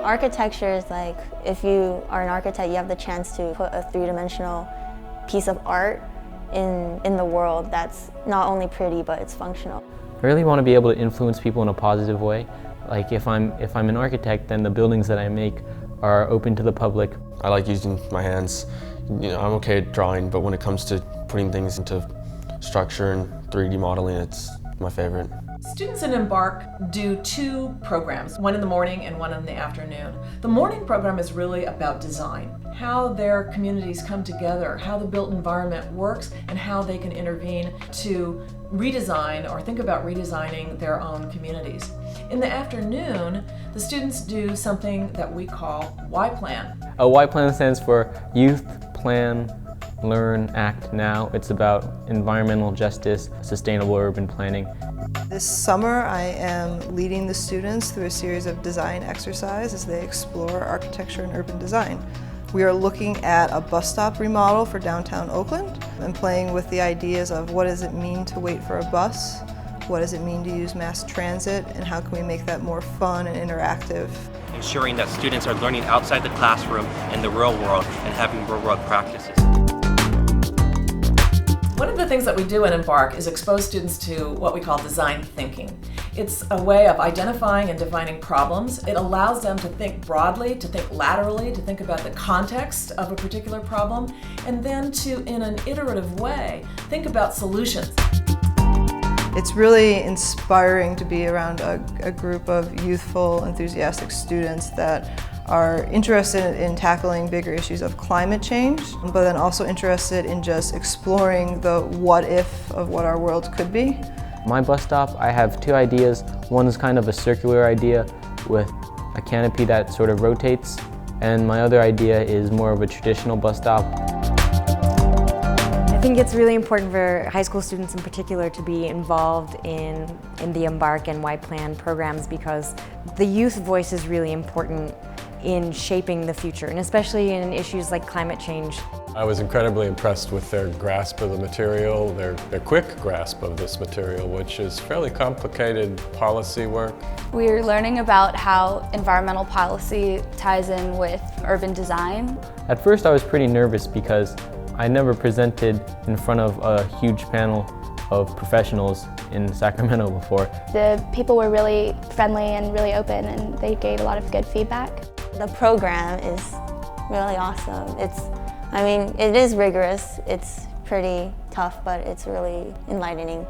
Architecture is like, if you are an architect, you have the chance to put a three-dimensional piece of art in the world that's not only pretty, but it's functional. I really want to be able to influence people in a positive way. Like if I'm an architect, then the buildings that I make are open to the public. I like using my hands. I'm okay at drawing, but when it comes to putting things into structure and 3D modeling, it's my favorite. Students in embARC do two programs, one in the morning and one in the afternoon. The morning program is really about design, how their communities come together, how the built environment works, and how they can intervene to redesign or think about redesigning their own communities. In the afternoon, the students do something that we call Y-Plan. Y-Plan stands for Youth, Plan, Learn, Act Now. It's about environmental justice, sustainable urban planning. This summer I am leading the students through a series of design exercises as they explore architecture and urban design. We are looking at a bus stop remodel for downtown Oakland and playing with the ideas of what does it mean to wait for a bus, what does it mean to use mass transit, and how can we make that more fun and interactive. Ensuring that students are learning outside the classroom in the real world and having real-world practices. One of the things that we do in embARC is expose students to what we call design thinking. It's a way of identifying and defining problems. It allows them to think broadly, to think laterally, to think about the context of a particular problem, and then to, in an iterative way, think about solutions. It's really inspiring to be around a group of youthful, enthusiastic students that are interested in tackling bigger issues of climate change, but then also interested in just exploring the what if of what our world could be. My bus stop, I have two ideas. One is kind of a circular idea with a canopy that sort of rotates, and my other idea is more of a traditional bus stop. I think it's really important for high school students in particular to be involved in the embARC and Y-Plan programs because the youth voice is really important in shaping the future, and especially in issues like climate change. I was incredibly impressed with their grasp of the material, their quick grasp of this material, which is fairly complicated policy work. We're learning about how environmental policy ties in with urban design. At first I was pretty nervous because I never presented in front of a huge panel of professionals in Sacramento before. The people were really friendly and really open, and they gave a lot of good feedback. The program is really awesome. It is rigorous, it's pretty tough, but it's really enlightening.